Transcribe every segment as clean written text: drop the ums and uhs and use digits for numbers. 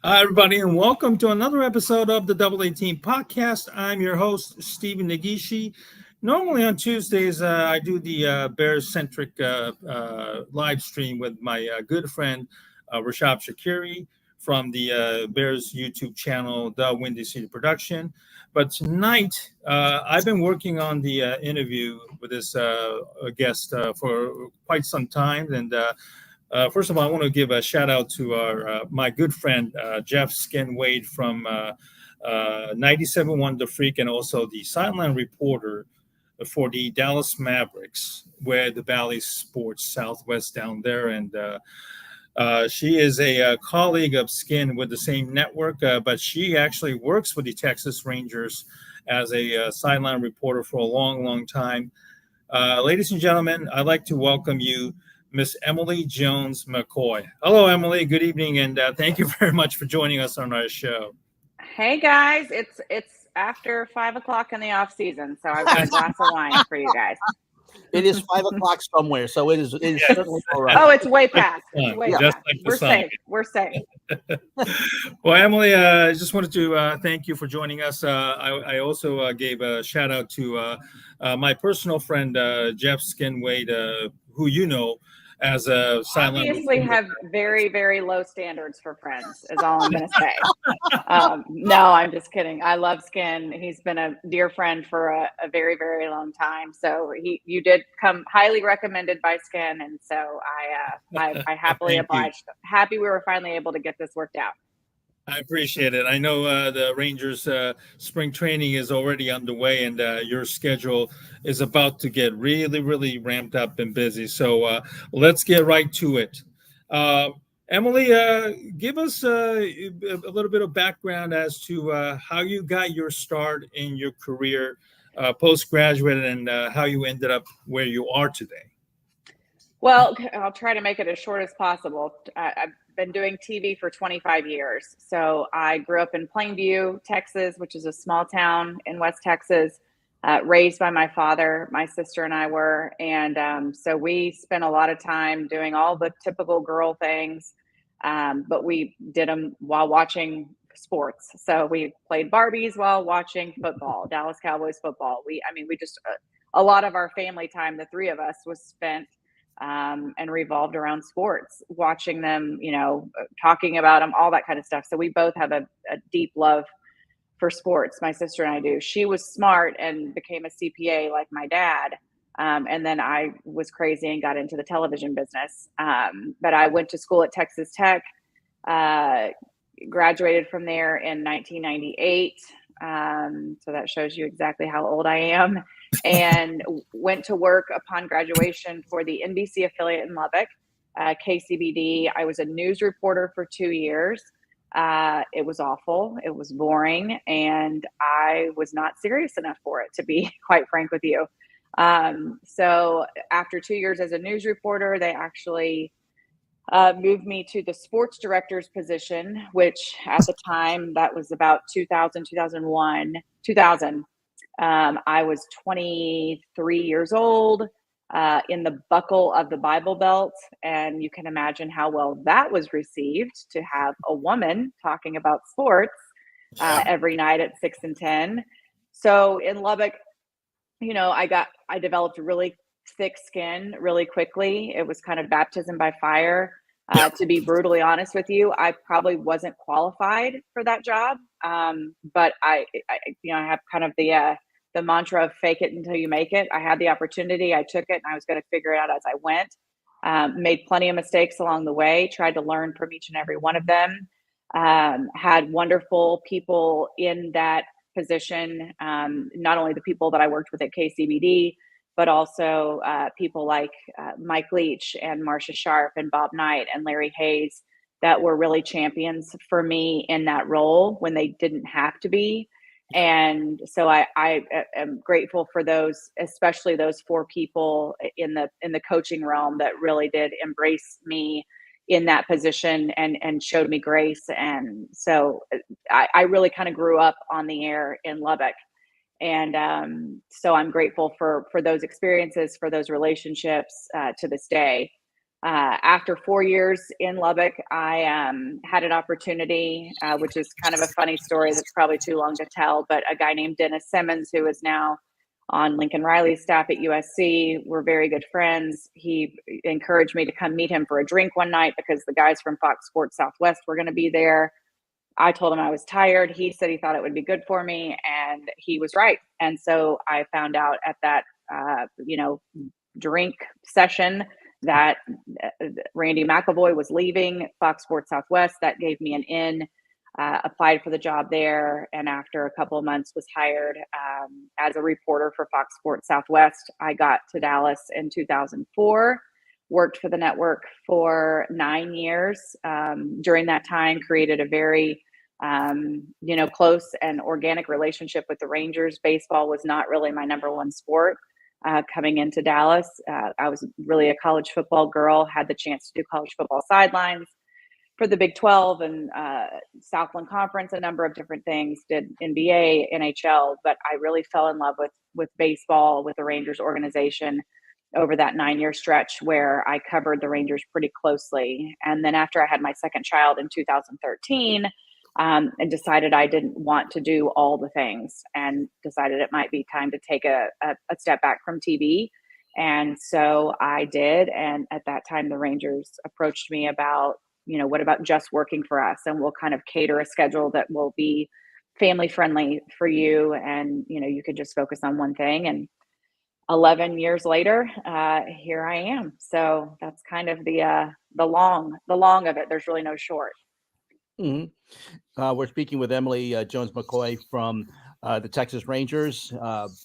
Hi, everybody, and welcome to another episode of the Double 18 podcast. I'm your host, Stephen Nagishi. Normally on Tuesdays, I do the Bears centric live stream with my good friend, Rashab Shakiri from the Bears YouTube channel, The Windy City Production. But tonight, I've been working on the interview with this guest for quite some time. And first of all, I want to give a shout out to our my good friend Jeff Skin Wade from 97 The Freak, and also the sideline reporter for the Dallas Mavericks, where the Bally Sport Southwest down there. And she is a colleague of Skin with the same network, but she actually works with the Texas Rangers as a sideline reporter for a long, long time. Ladies and gentlemen, I'd like to welcome you, Miss Emily Jones McCoy. Hello, Emily. Good evening, and thank you very much for joining us on our show. Hey guys, it's after 5 o'clock in the off season, so I've got a glass of wine for you guys. It is 5 o'clock somewhere, so it is certainly all right. Oh, it's way past. It's way Just past. like the We're sun. safe. We're safe. Well, Emily, I just wanted to thank you for joining us. I also gave a shout out to my personal friend Jeff Skinwade, who you know as a silent. Obviously have very, very low standards for friends, is all I'm going to say. No, I'm just kidding. I love Skin. He's been a dear friend for a very, very long time. So you did come highly recommended by Skin, and so I happily obliged. Happy we were finally able to get this worked out. I appreciate it. I know the Rangers spring training is already underway, and your schedule is about to get really, really ramped up and busy. So let's get right to it. Emily, give us a little bit of background as to how you got your start in your career postgraduate, and how you ended up where you are today. Well, I'll try to make it as short as possible. I've been doing TV for 25 years. So I grew up in Plainview, Texas, which is a small town in West Texas, raised by my father. My sister and I were. And so we spent a lot of time doing all the typical girl things, but we did them while watching sports. So we played Barbies while watching football, Dallas Cowboys football. We just, a lot of our family time, the three of us, was spent and revolved around sports, watching them, talking about them, all that kind of stuff. So we both have a deep love for sports. My sister and I do. She was smart and became a CPA like my dad. And then I was crazy and got into the television business. But I went to school at Texas Tech, graduated from there in 1998. So that shows you exactly how old I am. And went to work upon graduation for the NBC affiliate in Lubbock, KCBD. I was a news reporter for 2 years. It was awful. It was boring. And I was not serious enough for it, to be quite frank with you. So after 2 years as a news reporter, they actually moved me to the sports director's position, which at the time, that was about 2000. I was 23 years old, in the buckle of the Bible Belt. And you can imagine how well that was received, to have a woman talking about sports every night at 6 and 10. So in Lubbock, I developed really thick skin really quickly. It was kind of baptism by fire. To be brutally honest with you, I probably wasn't qualified for that job. But I have kind of the mantra of fake it until you make it. I had the opportunity, I took it, and I was going to figure it out as I went. Made plenty of mistakes along the way, tried to learn from each and every one of them. Had wonderful people in that position, not only the people that I worked with at KCBD, but also people like Mike Leach and Marcia Sharp and Bob Knight and Larry Hayes, that were really champions for me in that role when they didn't have to be. And so I am grateful for those, especially those four people in the coaching realm that really did embrace me in that position and showed me grace. And so I really kind of grew up on the air in Lubbock. And so I'm grateful for those experiences, for those relationships to this day. After 4 years in Lubbock, I had an opportunity, which is kind of a funny story that's probably too long to tell, but a guy named Dennis Simmons, who is now on Lincoln Riley's staff at USC. We're very good friends. He encouraged me to come meet him for a drink one night because the guys from Fox Sports Southwest were going to be there. I told him I was tired. He said he thought it would be good for me, and he was right. And so I found out at that, drink session that Randy McElvoy was leaving Fox Sports Southwest. That gave me an in. Applied for the job there, and after a couple of months was hired as a reporter for Fox Sports Southwest. I got to Dallas in 2004, worked for the network for 9 years. During that time, created a very close and organic relationship with the Rangers. Baseball was not really my number one sport. Coming into Dallas, I was really a college football girl, had the chance to do college football sidelines for the Big 12 and Southland Conference, a number of different things, did NBA, NHL, but I really fell in love with baseball, with the Rangers organization over that 9-year stretch where I covered the Rangers pretty closely. And then after I had my second child in 2013, and decided I didn't want to do all the things and decided it might be time to take a step back from TV. And so I did. And at that time, the Rangers approached me about, what about just working for us? And we'll kind of cater a schedule that will be family friendly for you. And, you could just focus on one thing. And 11 years later, here I am. So that's kind of the long of it. There's really no short. Mm-hmm. We're speaking with Emily Jones McCoy from the Texas Rangers,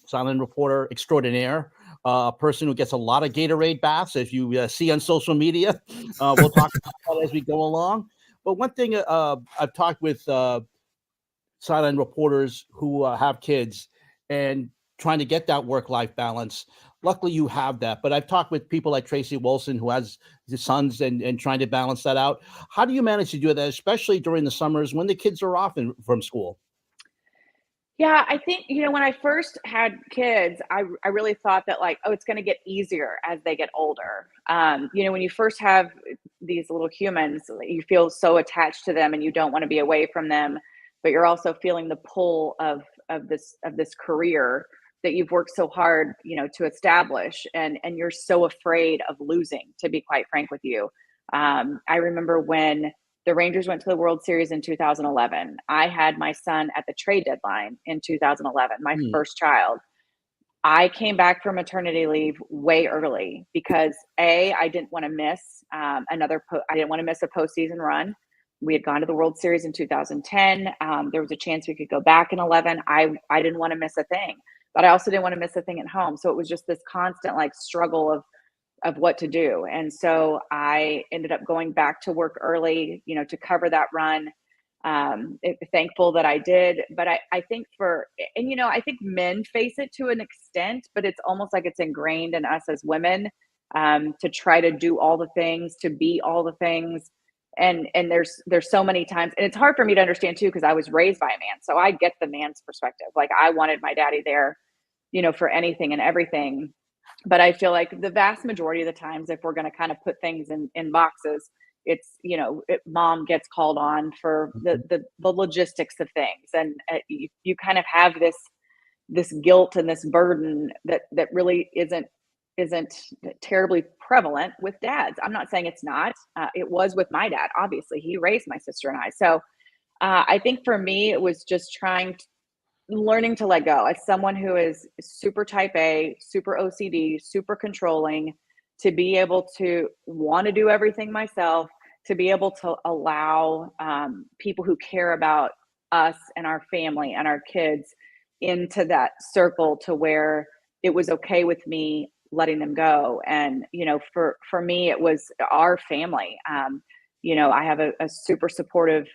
sideline reporter extraordinaire, a person who gets a lot of Gatorade baths, as you see on social media. We'll talk about that as we go along. But one thing I've talked with sideline reporters who have kids and trying to get that work-life balance. Luckily, you have that. But I've talked with people like Tracy Wilson, who has his sons and trying to balance that out. How do you manage to do that, especially during the summers when the kids are off from school? Yeah, I think, when I first had kids, I really thought that it's going to get easier as they get older. When you first have these little humans, you feel so attached to them and you don't want to be away from them, but you're also feeling the pull of this career that you've worked so hard, to establish, and you're so afraid of losing, to be quite frank with you. I remember when the Rangers went to the World Series in 2011. I had my son at the trade deadline in 2011, my first child. I came back from maternity leave way early because I didn't want to miss I didn't want to miss a postseason run. We had gone to the World Series in 2010. There was a chance we could go back in 11. I didn't want to miss a thing, but I also didn't want to miss a thing at home. So it was just this constant struggle of what to do. And so I ended up going back to work early, to cover that run. Thankful that I did, but I think I think men face it to an extent, but it's almost like it's ingrained in us as women, to try to do all the things, to be all the things. And there's so many times, and it's hard for me to understand too, because I was raised by a man. So I get the man's perspective. I wanted my daddy there, for anything and everything. But I feel like the vast majority of the times, if we're going to kind of put things in boxes, it's, mom gets called on for the logistics of things. And you kind of have this guilt and this burden that really isn't terribly prevalent with dads. I'm not saying it's not. It was with my dad. Obviously, he raised my sister and I. So I think for me, it was just learning to let go. As someone who is super type A, super OCD, super controlling, to be able to want to do everything myself, to be able to allow people who care about us and our family and our kids into that circle to where it was okay with me letting them go. And, for me, it was our family. I have a super supportive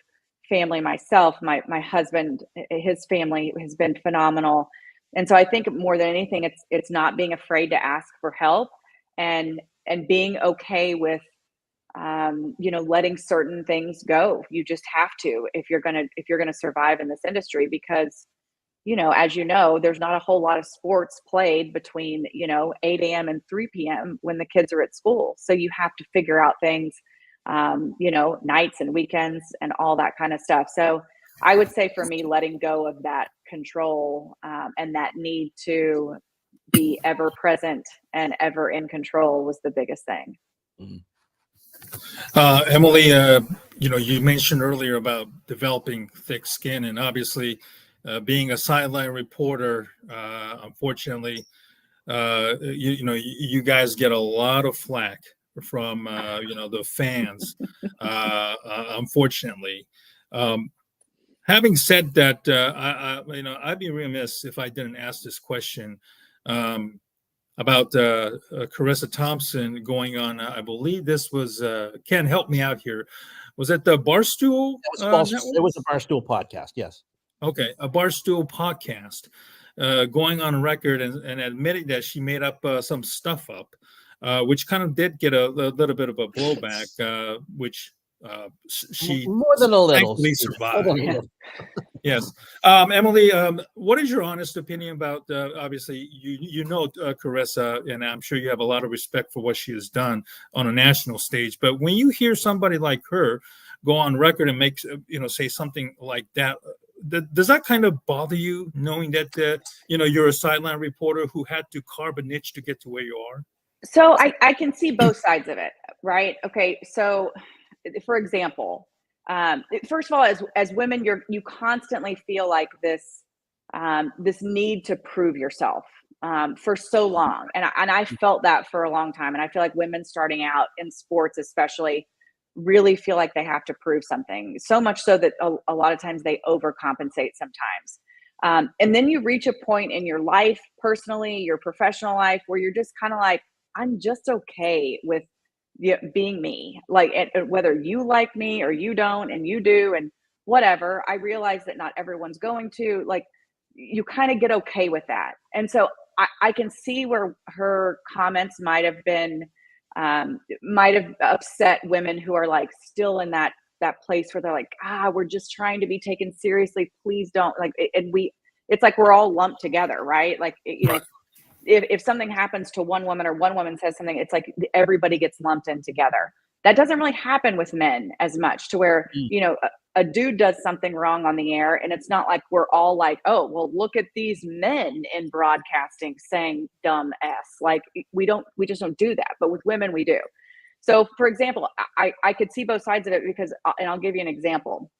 family myself. My husband, his family has been phenomenal. And so I think more than anything, it's not being afraid to ask for help and being okay with, letting certain things go. You just have to, if you're going to survive in this industry, because as you know, there's not a whole lot of sports played between, 8 a.m. and 3 p.m. when the kids are at school. So you have to figure out things, nights and weekends and all that kind of stuff. So I would say for me, letting go of that control and that need to be ever present and ever in control was the biggest thing. Emily, you mentioned earlier about developing thick skin, and obviously being a sideline reporter, unfortunately, you guys get a lot of flack from the fans, unfortunately. Having said that, I'd be remiss if I didn't ask this question about Carissa Thompson going on. I believe this was Ken. Help me out here. Was it the Barstool? It was a Barstool podcast. Yes. Okay, a Barstool podcast, going on record and admitting that she made up some stuff up, which kind of did get a little bit of a blowback, which she more than a little thankfully survived. Yes. Emily, what is your honest opinion about, obviously, Carissa, and I'm sure you have a lot of respect for what she has done on a national stage. But when you hear somebody like her go on record and make, say something like that, does that kind of bother you, knowing that, you're a sideline reporter who had to carve a niche to get to where you are? So I can see both sides of it, right? Okay. So for example, first of all, as women, you constantly feel like this need to prove yourself for so long, and I felt that for a long time, and I feel like women starting out in sports, especially, really feel like they have to prove something. So much so that a lot of times they overcompensate sometimes, and then you reach a point in your life, personally, your professional life, where you're just kind of like, I'm just okay with being me, like whether you like me or you don't, and you do, and whatever. I realize that not everyone's going to like, you kind of get okay with that. And so I can see where her comments might have upset women who are like still in that place where they're like, we're just trying to be taken seriously, please don't, like, it's like we're all lumped together, right? Like, Right. If something happens to one woman or one woman says something, it's like everybody gets lumped in together. That doesn't really happen with men as much, to where, a dude does something wrong on the air, and it's not like we're all like, oh, well, look at these men in broadcasting saying dumb S. Like, we just don't do that. But with women, we do. So for example, I could see both sides of it because, and I'll give you an example.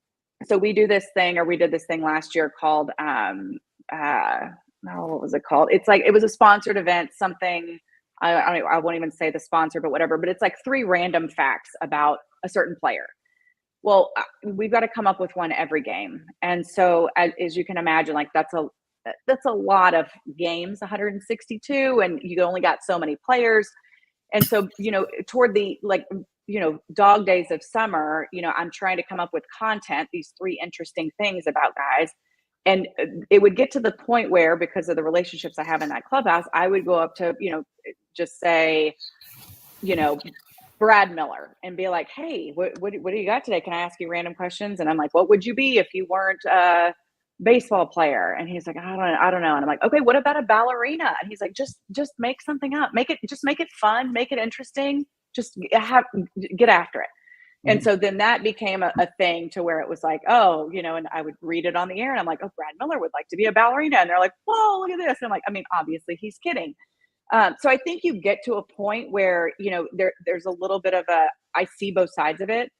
So we did this thing last year called, what was it called? It's like, it was a sponsored event, something, I won't even say the sponsor, but whatever, but it's like 3 random facts about a certain player. Well, we've got to come up with one every game. And so as you can imagine, like that's a lot of games, 162, and you only got so many players. And so, toward the, dog days of summer, I'm trying to come up with content, these 3 interesting things about guys. And it would get to the point where, because of the relationships I have in that clubhouse, I would go up to, just say, Brad Miller, and be like, hey, what do you got today? Can I ask you random questions? And I'm like, what would you be if you weren't a baseball player? And he's like, I don't know. And I'm like, okay, what about a ballerina? And he's like, just make something up. Make it fun, make it interesting. Just get after it. And so then that became a thing, to where it was like, oh, and I would read it on the air, and I'm like, oh, Brad Miller would like to be a ballerina. And they're like, whoa, look at this. And I'm like, I mean, obviously he's kidding. So I think you get to a point where, there's a little bit of I see both sides of it.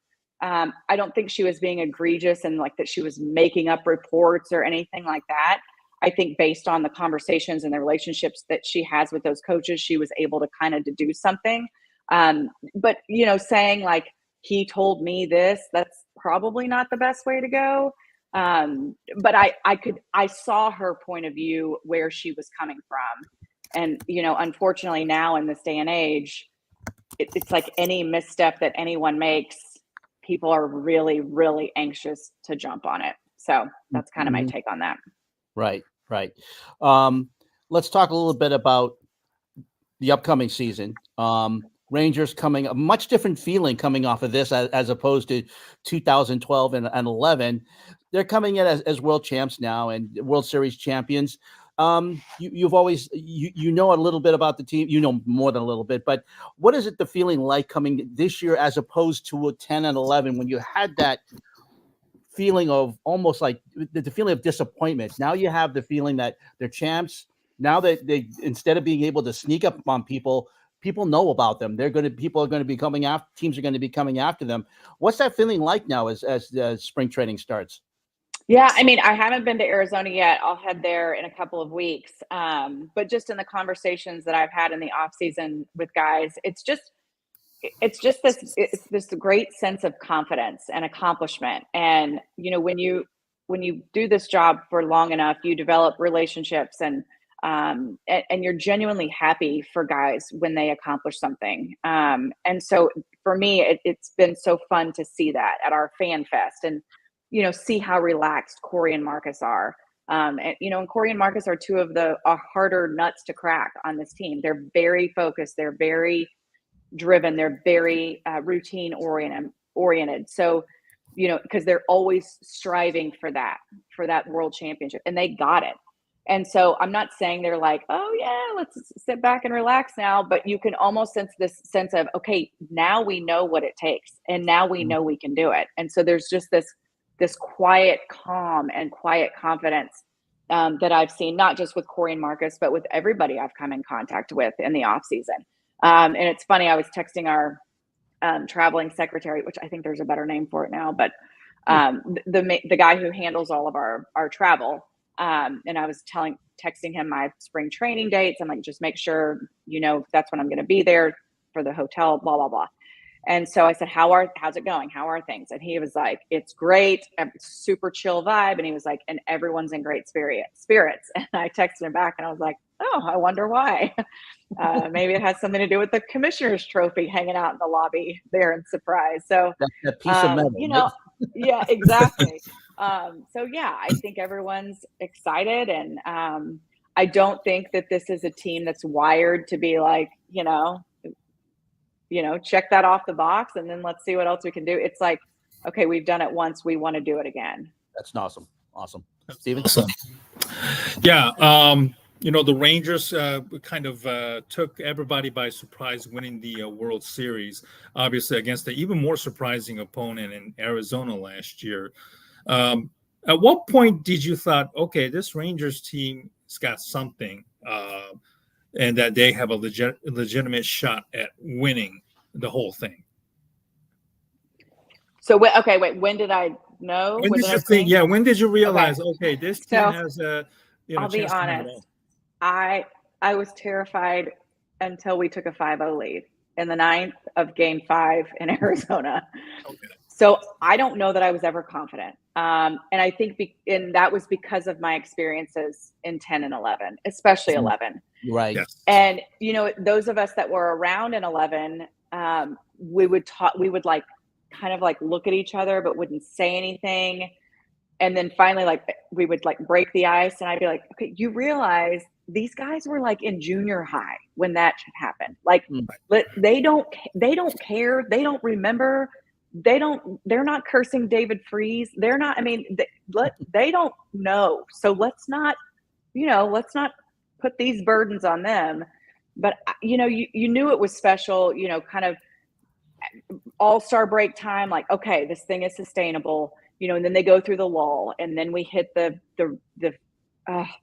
I don't think she was being egregious and like that she was making up reports or anything like that. I think based on the conversations and the relationships that she has with those coaches, she was able to kind of deduce something. But, saying like, he told me this, that's probably not the best way to go. But I saw her point of view, where she was coming from. And, unfortunately now in this day and age, it's like any misstep that anyone makes, people are really, really anxious to jump on it. So that's kind of my take on that. Right. Let's talk a little bit about the upcoming season. Rangers coming a much different feeling coming off of this as opposed to 2012 and 11. They're coming in as world champs now and World Series champions. You've always you know a little bit about the team. You know more than a little bit, but what is it the feeling like coming this year as opposed to a 10 and 11 when you had that feeling of almost like the feeling of disappointment? Now you have the feeling that they're champs. Now that they, instead of being able to sneak up on people know about them. People are going to be coming after, teams are going to be coming after them. What's that feeling like now as spring training starts? Yeah, I mean, I haven't been to Arizona yet. I'll head there in a couple of weeks. But just in the conversations that I've had in the off season with guys, it's just this great sense of confidence and accomplishment. And when you do this job for long enough, you develop relationships and you're genuinely happy for guys when they accomplish something. And so for me, it's been so fun to see that at our fan fest and see how relaxed Corey and Marcus are. And Corey and Marcus are two of the harder nuts to crack on this team. They're very focused. They're very driven. They're very routine oriented. So, because they're always striving for that world championship, and they got it. And so I'm not saying they're like, oh yeah, let's sit back and relax now, but you can almost sense this sense of, okay, now we know what it takes and now we know we can do it. And so there's just this quiet calm and quiet confidence that I've seen, not just with Corey and Marcus, but with everybody I've come in contact with in the off season. And it's funny, I was texting our traveling secretary, which I think there's a better name for it now, but the guy who handles all of our travel. And I was texting him my spring training dates. I'm like, just make sure, that's when I'm going to be there for the hotel, blah, blah, blah. And so I said, how's it going? How are things? And he was like, it's great. Super chill vibe. And he was like, and everyone's in great spirits. And I texted him back and I was like, oh, I wonder why. Maybe it has something to do with the commissioner's trophy hanging out in the lobby there in Surprise. So that piece of metal, yeah, exactly. So yeah, I think everyone's excited, and I don't think that this is a team that's wired to be like, check that off the box and then let's see what else we can do. It's like, okay, we've done it once, we want to do it again. That's awesome. Steven? Awesome. Yeah, the Rangers kind of took everybody by surprise, winning the World Series, obviously against an even more surprising opponent in Arizona last year. At what point did you thought, okay, this Rangers team's got something, and that they have a legitimate shot at winning the whole thing? So, wait, when did I know? When did you think? Yeah, when did you realize? Okay, this team has a I'll be honest. I was terrified until we took a 5-0 lead in the 9th of Game 5 in Arizona. Okay. So I don't know that I was ever confident. And I think that was because of my experiences in 10 and 11, especially 11. Right. Yes. And, those of us that were around in 11, we would like kind of like look at each other, but wouldn't say anything. And then finally, like we would like break the ice and I'd be like, okay, you realize these guys were like in junior high when that happened. Like they don't care. They don't remember. They're not cursing David Freese. They're not, they don't know. So let's not put these burdens on them. But, you knew it was special, kind of all-star break time. Like, okay, this thing is sustainable, and then they go through the lull and then we hit the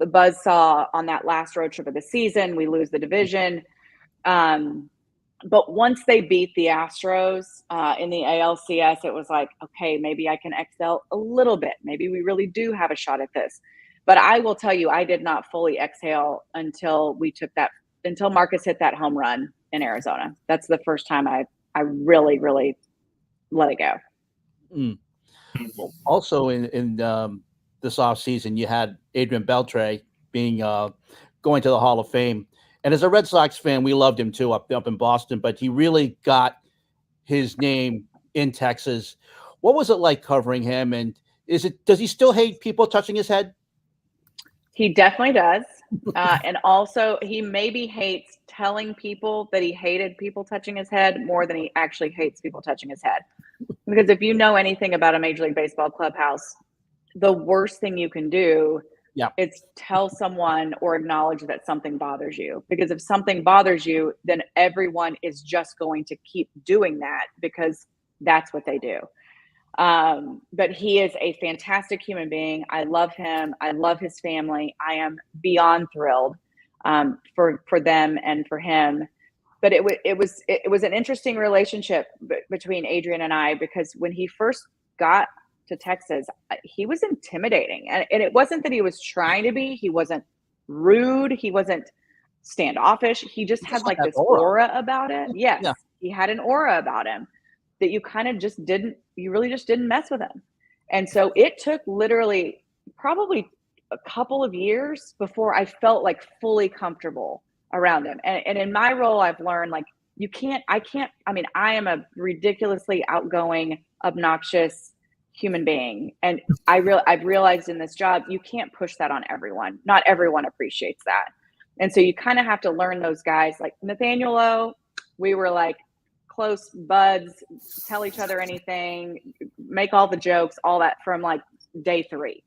buzzsaw on that last road trip of the season. We lose the division. But once they beat the Astros in the ALCS, it was like, okay, maybe I can exhale a little bit. Maybe we really do have a shot at this. But I will tell you, I did not fully exhale until Marcus hit that home run in Arizona. That's the first time I really, really let it go. Mm. Well, also in this offseason, you had Adrian Beltre going to the Hall of Fame. And as a Red Sox fan, we loved him too up in Boston, but he really got his name in Texas. What was it like covering him? And does he still hate people touching his head? He definitely does. And also, he maybe hates telling people that he hated people touching his head more than he actually hates people touching his head. Because if you know anything about a Major League Baseball clubhouse, the worst thing you can do is tell someone or acknowledge that something bothers you. Because if something bothers you, then everyone is just going to keep doing that because that's what they do. But he is a fantastic human being. I love him. I love his family. I am beyond thrilled for them and for him. But it was an interesting relationship between Adrian and I, because when he first got to Texas, he was intimidating, and it wasn't that he was trying to be. He wasn't rude. He wasn't standoffish. He just had like this aura about it. Yes, yeah. He had an aura about him that you kind of just really just didn't mess with him. And so it took literally probably a couple of years before I felt like fully comfortable around him. And in my role, I've learned like, I am a ridiculously outgoing, obnoxious human being. And I've realized in this job, you can't push that on everyone. Not everyone appreciates that. And so you kind of have to learn those guys. Like Nathaniel O, we were like close buds, tell each other anything, make all the jokes, all that from like day 3.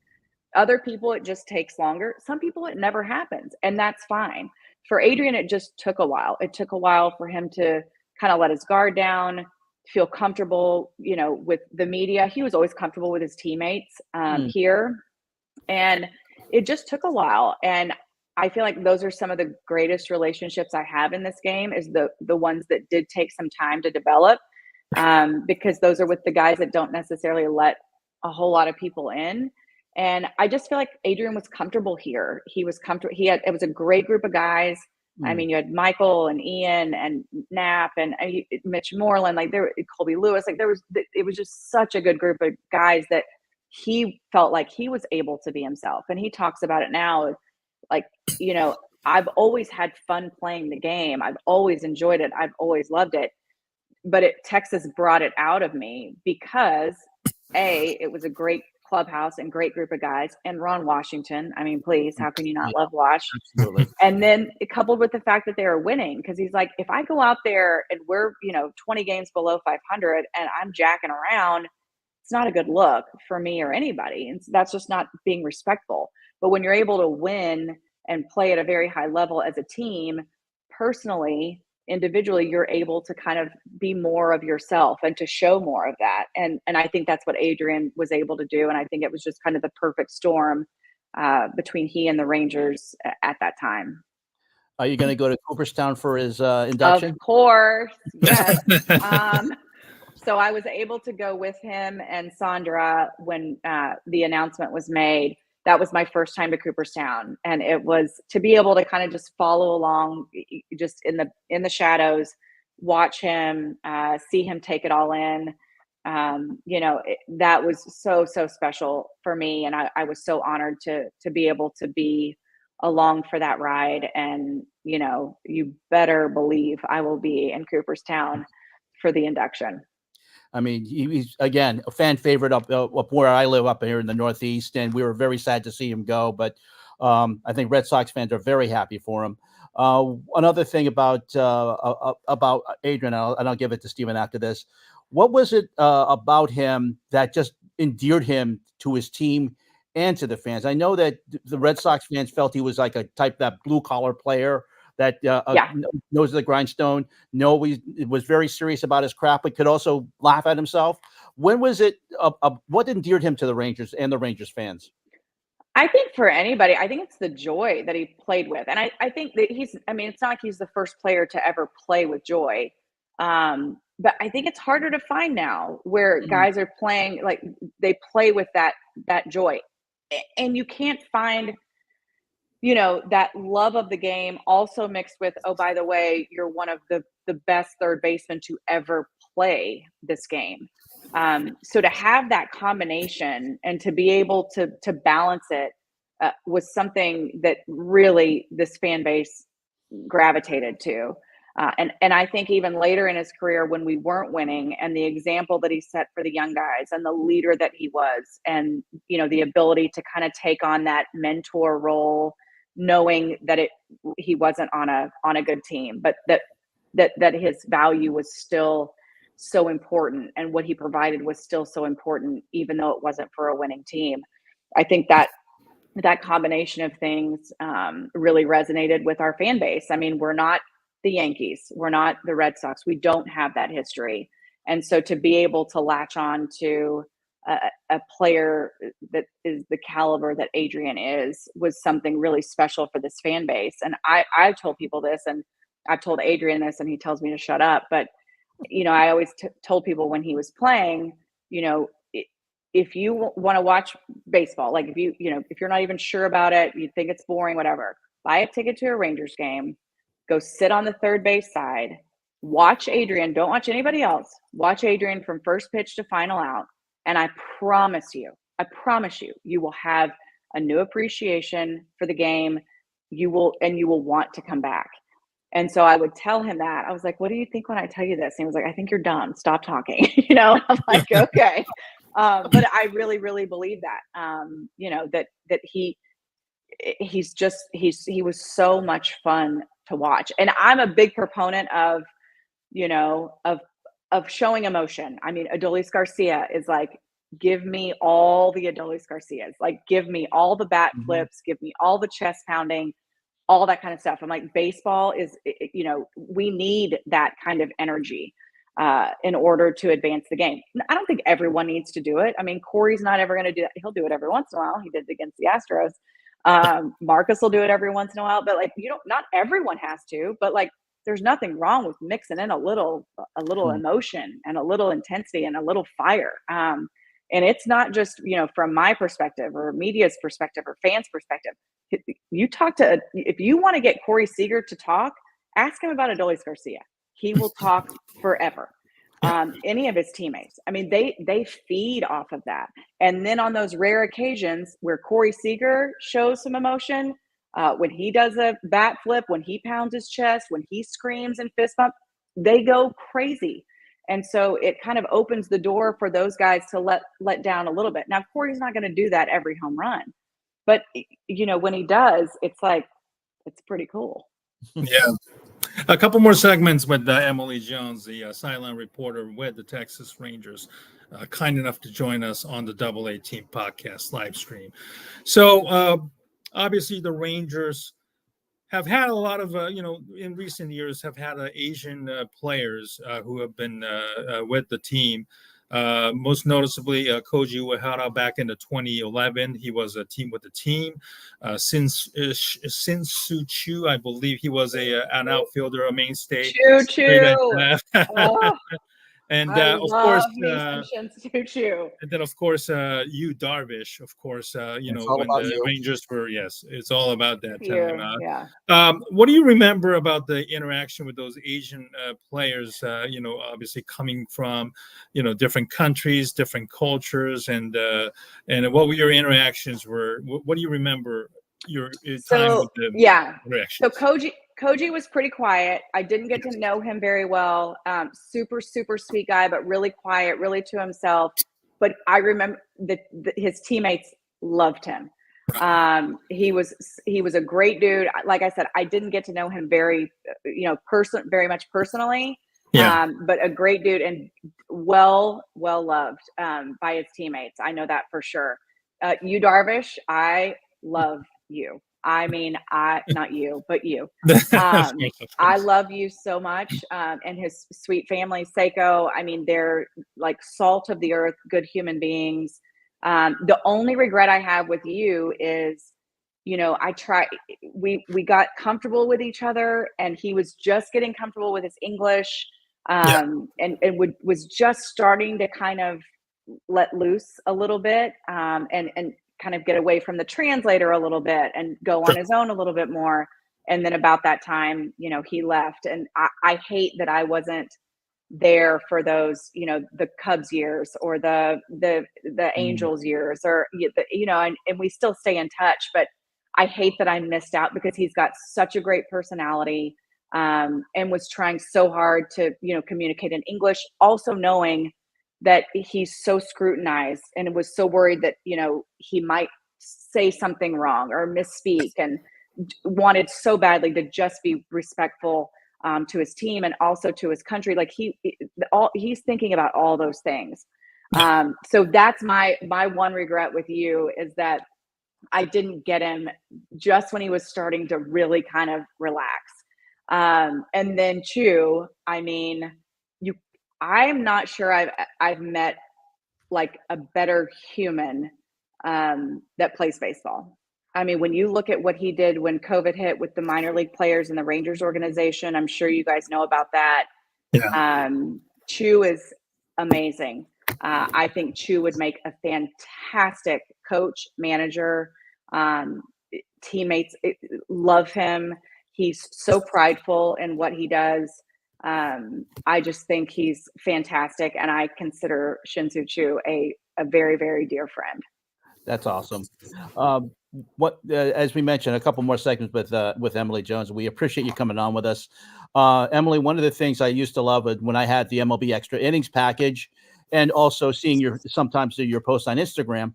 Other people, it just takes longer. Some people, it never happens, and that's fine. For Adrian, it just took a while. It took a while for him to kind of let his guard down, feel comfortable, with the media. He was always comfortable with his teammates here. And it just took a while. And I feel like those are some of the greatest relationships I have in this game, is the ones that did take some time to develop, because those are with the guys that don't necessarily let a whole lot of people in. And I just feel like Adrian was comfortable here. He was comfortable. It was a great group of guys. I mean, you had Michael and Ian and Knapp and Mitch Moreland, like Colby Lewis, like it was just such a good group of guys that he felt like he was able to be himself. And he talks about it now. Like, I've always had fun playing the game. I've always enjoyed it. I've always loved it. But Texas brought it out of me because it was a great clubhouse and great group of guys, and Ron Washington. I mean, please, how can you not love Wash? Absolutely. And then coupled with the fact that they were winning, because he's like, if I go out there and we're 20 games below 500 and I'm jacking around, it's not a good look for me or anybody, and that's just not being respectful. But when you're able to win and play at a very high level as a team, personally, individually, you're able to kind of be more of yourself and to show more of that. And I think that's what Adrian was able to do. And I think it was just kind of the perfect storm between he and the Rangers at that time. Are you going to go to Cooperstown for his induction? Of course, yes. So I was able to go with him and Sandra when the announcement was made. That was my first time to Cooperstown, and it was to be able to kind of just follow along, just in the shadows, watch him, see him take it all in. That was so special for me, and I was so honored to be able to be along for that ride. And you better believe I will be in Cooperstown for the induction. I mean, he's, again, a fan favorite up where I live up here in the Northeast, and we were very sad to see him go. But I think Red Sox fans are very happy for him. Another thing about Adrian, and I'll give it to Stephen after this. What was it about him that just endeared him to his team and to the fans? I know that the Red Sox fans felt he was like that blue-collar player that knows the grindstone, was very serious about his craft, but could also laugh at himself. When was it? What endeared him to the Rangers and the Rangers fans? I think for anybody, I think it's the joy that he played with. And I think that it's not like he's the first player to ever play with joy. But I think it's harder to find now where guys are playing, like they play with that joy. And you can't find that love of the game also mixed with, oh, by the way, you're one of the best third basemen to ever play this game. So to have that combination and to be able to balance it was something that really this fan base gravitated to. And I think even later in his career, when we weren't winning, and the example that he set for the young guys, and the leader that he was, and the ability to kind of take on that mentor role, knowing that he wasn't on a good team, but that his value was still so important, and what he provided was still so important, even though it wasn't for a winning team. I think that combination of things really resonated with our fan base. I mean, we're not the Yankees, we're not the Red Sox. We don't have that history. And so to be able to latch on to a player that is the caliber that Adrian is was something really special for this fan base. And I told people this, and I've told Adrian this, and he tells me to shut up. But, I always told people when he was playing, if you want to watch baseball, like if you're not even sure about it, you think it's boring, whatever, buy a ticket to a Rangers game, go sit on the third base side, watch Adrian, don't watch anybody else, watch Adrian from first pitch to final out. And I promise you, you will have a new appreciation for the game. You will want to come back. And so I would tell him that. I was like, what do you think when I tell you this? And he was like, I think you're dumb. Stop talking. I'm like, okay. But I really, really believe that, that he was so much fun to watch. And I'm a big proponent of showing emotion. I mean, Adolis Garcia is like, give me all the Adolis Garcias, like, give me all the bat flips, give me all the chest pounding, all that kind of stuff. I'm like, baseball is, we need that kind of energy in order to advance the game. I don't think everyone needs to do it. I mean, Corey's not ever going to do that. He'll do it every once in a while. He did it against the Astros. Marcus will do it every once in a while, but like, not everyone has to, but like, there's nothing wrong with mixing in a little emotion and a little intensity and a little fire. And it's not just, from my perspective or media's perspective or fans' perspective. If you want to get Corey Seager to talk, ask him about Adolis Garcia. He will talk forever. Any of his teammates. I mean, they feed off of that. And then on those rare occasions where Corey Seager shows some emotion, when he does a bat flip, when he pounds his chest, when he screams and fist bump, they go crazy. And so it kind of opens the door for those guys to let down a little bit. Now, Corey's not going to do that every home run, but when he does, it's like, it's pretty cool. Yeah. A couple more segments with Emily Jones, the sideline reporter with the Texas Rangers, kind enough to join us on the Double A Team podcast live stream. So obviously the Rangers have had a lot of, in recent years have had Asian players who have been with the team. Most noticeably, Koji Uehara back in 2011. He was a team with the team. Sin Soo Chu, I believe he was an outfielder, a mainstay. Choo. Oh, and of course, and then of course, Yu Darvish. Of course, when the Rangers were, it's all about that time. Yeah. What do you remember about the interaction with those Asian players? Obviously coming from different countries, different cultures, and what were your interactions were? What do you remember your time with the interactions? So Koji was pretty quiet. I didn't get to know him very well. Super, super sweet guy, but really quiet, really to himself. But I remember that his teammates loved him. He was a great dude. Like I said, I didn't get to know him very much personally. But a great dude and well loved by his teammates. I know that for sure. Yu Darvish, I love you. I mean, not you, but you. I love you so much. And his sweet family, Seiko. I mean, they're like salt of the earth, good human beings. The only regret I have with you is, we got comfortable with each other, and he was just getting comfortable with his English, and was just starting to kind of let loose a little bit, and kind of get away from the translator a little bit and go on his own a little bit more. And then about that time, he left. And I hate that I wasn't there for those, the Cubs years or the Angels years, or, and we still stay in touch, but I hate that I missed out because he's got such a great personality. and was trying so hard to, communicate in English, also knowing that he's so scrutinized and was so worried that, he might say something wrong or misspeak, and wanted so badly to just be respectful to his team and also to his country. Like he's thinking about all those things. So that's my one regret with you, is that I didn't get him just when he was starting to really kind of relax. And then Chu, I mean, I'm not sure I've met like a better human that plays baseball. I mean, when you look at what he did when COVID hit with the minor league players in the Rangers organization, I'm sure you guys know about that. Yeah. Chu is amazing. I think Chu would make a fantastic coach, manager. Teammates love him. He's so prideful in what he does. I just think he's fantastic, and I consider Shin-Soo Choo a very, very dear friend. That's awesome. As we mentioned, a couple more segments with Emily Jones. We appreciate you coming on with us, Emily. One of the things I used to love when I had the MLB Extra Innings package, and also seeing your post on Instagram,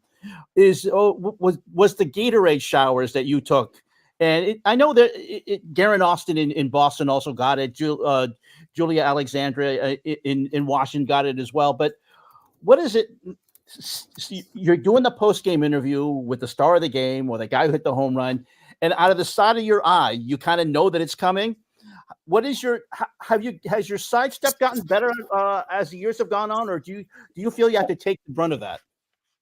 was the Gatorade showers that you took. And I know that Garen Austin in Boston also got it. Julia Alexandra in Washington got it as well. But what is it? You're doing the post-game interview with the star of the game or the guy who hit the home run, and out of the side of your eye, you kind of know that it's coming. What is has your sidestep gotten better as the years have gone on, or do you feel you have to take the brunt of that?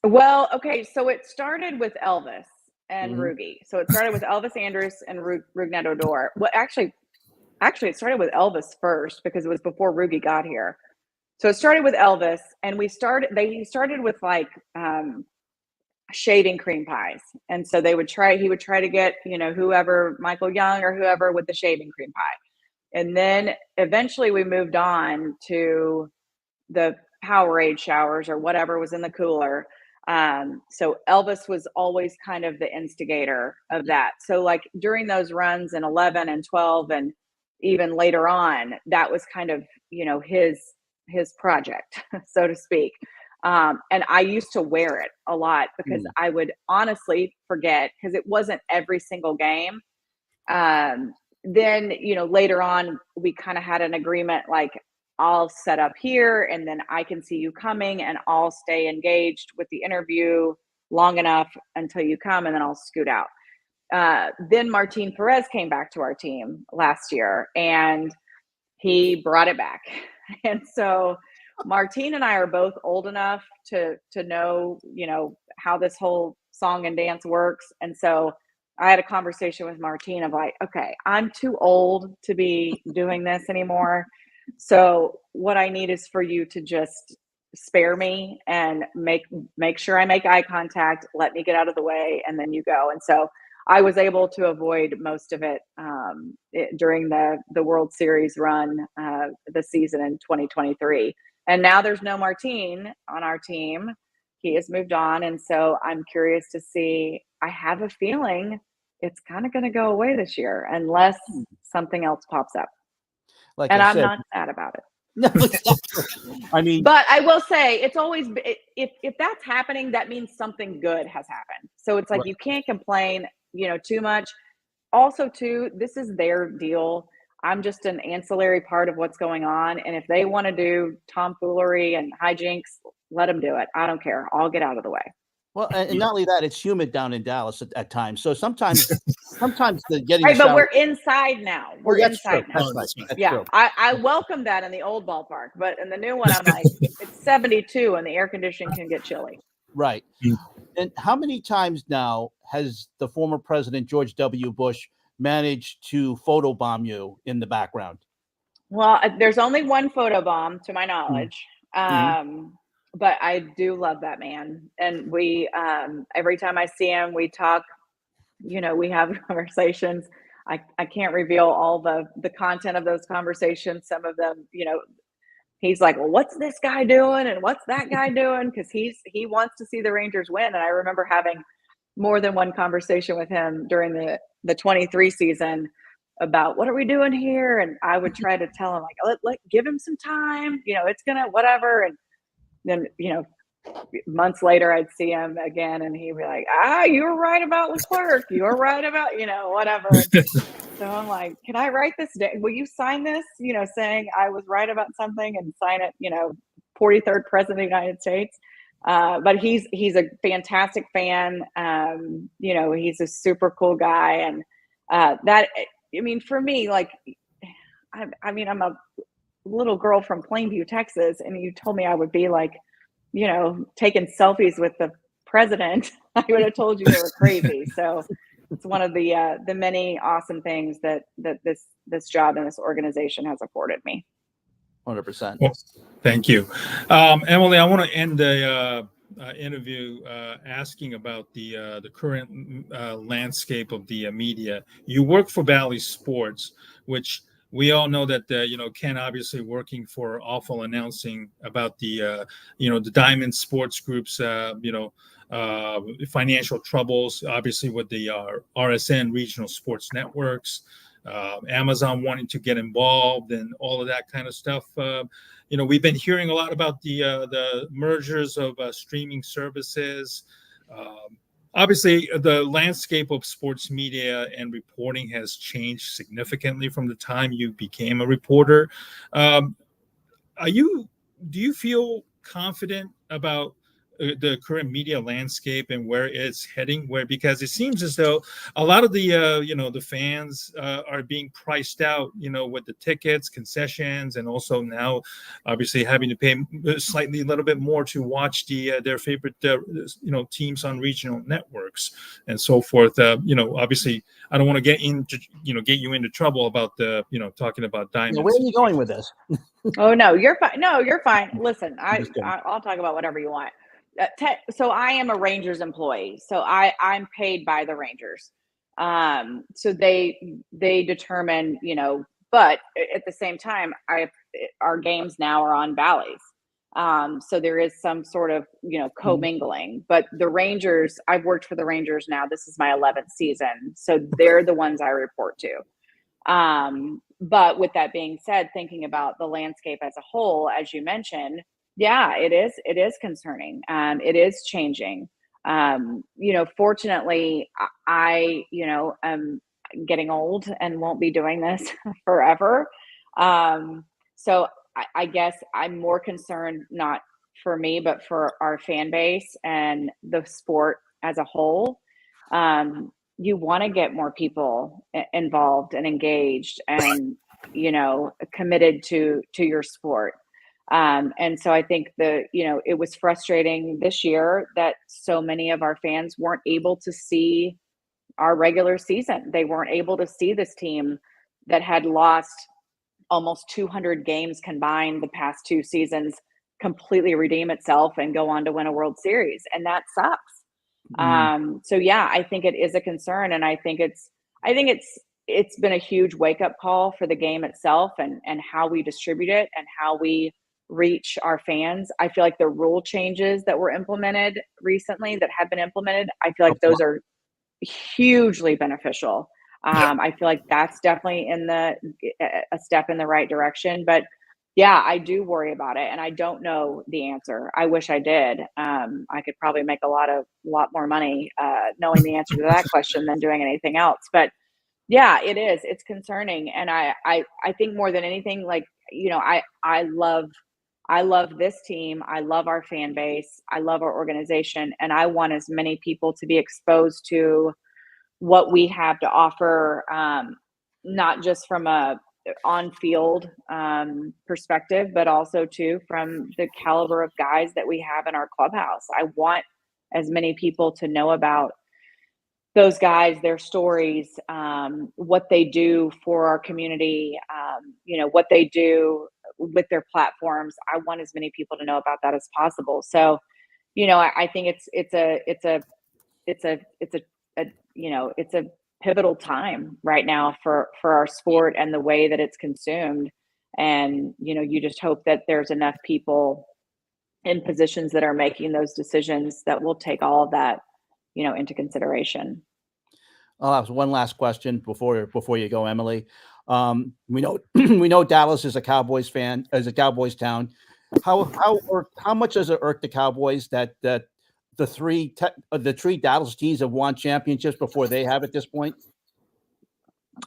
Well, okay, so it started with Elvis and Rugi. So it started with Elvis Andrus and Rougned Odor. Well, actually, it started with Elvis first, because it was before Rugi got here. So it started with Elvis, and he started with like shaving cream pies. And so he would try to get, whoever, Michael Young or whoever, with the shaving cream pie. And then eventually we moved on to the Powerade showers or whatever was in the cooler. So Elvis was always kind of the instigator of that. So like during those runs in 11 and 12 and even later on, that was kind of, his project, so to speak. And I used to wear it a lot because I would honestly forget, because it wasn't every single game. Then, later on, we kind of had an agreement, like, I'll set up here and then I can see you coming and I'll stay engaged with the interview long enough until you come, and then I'll scoot out. Then Martin Perez came back to our team last year and he brought it back. And so Martin and I are both old enough to know, how this whole song and dance works. And so I had a conversation with Martin of like, okay, I'm too old to be doing this anymore. So what I need is for you to just spare me and make sure I make eye contact, let me get out of the way, and then you go. And so I was able to avoid most of it during the World Series run, the season in 2023. And now there's no Martin on our team. He has moved on. And so I'm curious to see, I have a feeling it's kind of going to go away this year unless something else pops up. Like and I I'm said, not sad about it. No, I mean, but I will say it's always, if that's happening, that means something good has happened. So it's like, right. You can't complain, too much. Also, too, this is their deal. I'm just an ancillary part of what's going on. And if they want to do tomfoolery and hijinks, let them do it. I don't care. I'll get out of the way. Well, and not only that, it's humid down in Dallas at times. So sometimes the getting right, the but shower, we're inside now. We're inside now. That's right. That's Yeah, true. I welcome that in the old ballpark, but in the new one, I'm like, it's 72 and the air conditioning can get chilly. Right. And how many times now has the former president, George W. Bush, managed to photobomb you in the background? Well, there's only one photobomb to my knowledge. But I do love that man. And we, every time I see him, we talk, we have conversations. I can't reveal all the content of those conversations. Some of them, he's like, well, what's this guy doing? And what's that guy doing? Because he wants to see the Rangers win. And I remember having more than one conversation with him during the 23 season about what are we doing here? And I would try to tell him like, let give him some time, it's gonna whatever. And then, months later I'd see him again and he'd be like, you were right about Leclerc. You were right about, whatever. So I'm like, can I write this down? Will you sign this, saying I was right about something and sign it, 43rd president of the United States. But he's a fantastic fan. He's a super cool guy. And for me, like, I'm a little girl from Plainview, Texas, and you told me I would be like, taking selfies with the president, I would have told you they were crazy. So it's one of the many awesome things that this job and this organization has afforded me. 100%. Well, thank you, Emily. I want to end the interview asking about the current landscape of the media. You work for Bally Sports, which we all know that Ken obviously working for Awful announcing about the the Diamond Sports Group's financial troubles, obviously with the RSN regional sports networks, Amazon wanting to get involved and all of that kind of stuff. We've been hearing a lot about the mergers of streaming services. Obviously, the landscape of sports media and reporting has changed significantly from the time you became a reporter. Do you feel confident about the current media landscape and where it's heading? Because it seems as though a lot of the the fans are being priced out, with the tickets, concessions, and also now obviously having to pay slightly a little bit more to watch their favorite teams on regional networks and so forth. Obviously I don't want to get you into trouble about the talking about Diamonds. Where are you going with this? Oh no, you're fine. No, you're fine. Listen, I'll talk about whatever you want. So I am a Rangers employee. So I'm paid by the Rangers. So they determine, but at the same time, our games now are on Bally's. So there is some sort of, commingling, but the Rangers, I've worked for the Rangers now. This is my 11th season. So they're the ones I report to. But with that being said, thinking about the landscape as a whole, as you mentioned, yeah, it is concerning. It is changing. Fortunately, I am getting old and won't be doing this forever. So I guess I'm more concerned, not for me, but for our fan base and the sport as a whole. You want to get more people involved and engaged and, committed to your sport. And so I think it was frustrating this year that so many of our fans weren't able to see our regular season. They weren't able to see this team that had lost almost 200 games combined the past two seasons completely redeem itself and go on to win a World Series. And that sucks. So yeah, I think it is a concern. And I think it's been a huge wake up call for the game itself and how we distribute it and how we reach our fans. I feel like the rule changes that were implemented recently that have been implemented, I feel like those are hugely beneficial. I feel like that's definitely a step in the right direction, but yeah, I do worry about it and I don't know the answer. I wish I did. I could probably make a lot more money knowing the answer to that question than doing anything else. But yeah, it's concerning. And I think more than anything, like, I love this team. I love our fan base. I love our organization. And I want as many people to be exposed to what we have to offer, not just from a on-field perspective, but also too from the caliber of guys that we have in our clubhouse. I want as many people to know about those guys, their stories, what they do for our community, what they do with their platforms. I want as many people to know about that as possible. So, I think it's a pivotal time right now for our sport and the way that it's consumed. And, you just hope that there's enough people in positions that are making those decisions that will take all of that, into consideration. I'll ask one last question before you go, Emily. We know we know Dallas is a Cowboys fan, as a Cowboys town. How much does it irk the Cowboys that the three Dallas teams have won championships before they have at this point?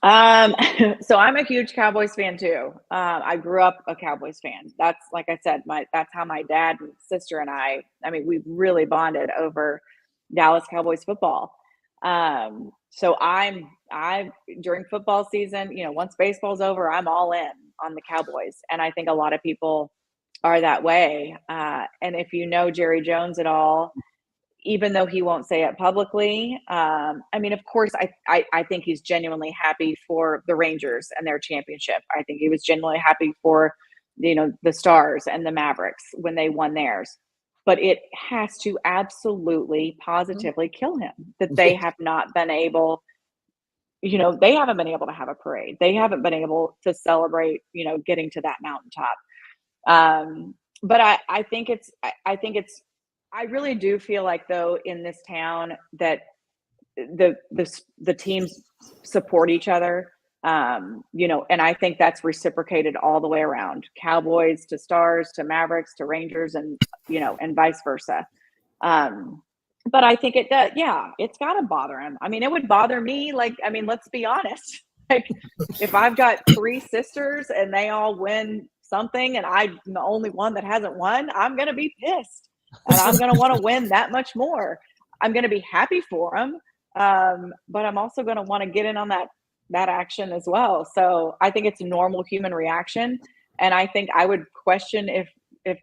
So I'm a huge Cowboys fan too. I grew up a Cowboys fan. That's, like I said, that's how my dad and sister and I mean, we've really bonded over Dallas Cowboys football. So I during football season, once baseball's over, I'm all in on the Cowboys. And I think a lot of people are that way. And if you know Jerry Jones at all, even though he won't say it publicly, I mean, of course, I think he's genuinely happy for the Rangers and their championship. I think he was genuinely happy for, the Stars and the Mavericks when they won theirs. But it has to absolutely, positively kill him that they have not been able, they haven't been able to have a parade. They haven't been able to celebrate, getting to that mountaintop. But I think it's I really do feel like, though, in this town that the teams support each other, and I think that's reciprocated all the way around. Cowboys to Stars to Mavericks to Rangers, and and vice versa. But I think it does. Yeah, it's got to bother him. I mean, it would bother me. Like, I mean, let's be honest. Like, if I've got 3 sisters and they all win something and I'm the only one that hasn't won, I'm going to be pissed. And I'm going to want to win that much more. I'm going to be happy for them. But I'm also going to want to get in on that action as well. So I think it's a normal human reaction. And I think I would question if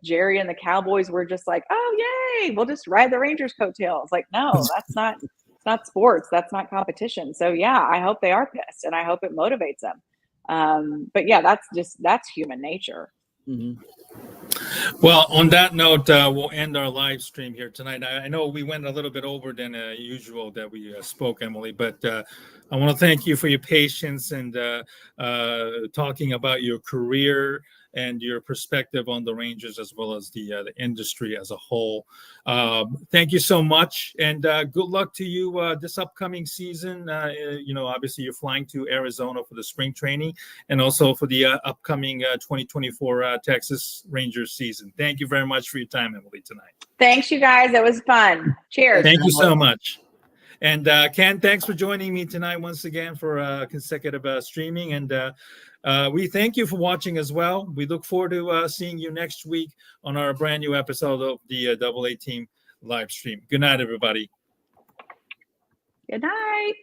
Jerry and the Cowboys were just like, oh, yay, we'll just ride the Rangers coattails. Like, no, it's not sports. That's not competition. So yeah, I hope they are pissed and I hope it motivates them. But yeah, that's human nature. Mm-hmm. Well, on that note, we'll end our live stream here tonight. I know we went a little bit over than usual that we spoke, Emily, but I want to thank you for your patience and talking about your career and your perspective on the Rangers as well as the industry as a whole. Thank you so much, and good luck to you this upcoming season. Obviously you're flying to Arizona for the spring training and also for the upcoming 2024 Texas Rangers season. Thank you very much for your time, Emily, tonight. Thanks, you guys. It was fun. Cheers. Thank you so much. And Ken, thanks for joining me tonight once again for consecutive streaming. And we thank you for watching as well. We look forward to seeing you next week on our brand new episode of the Double A Team live stream. Good night, everybody. Good night.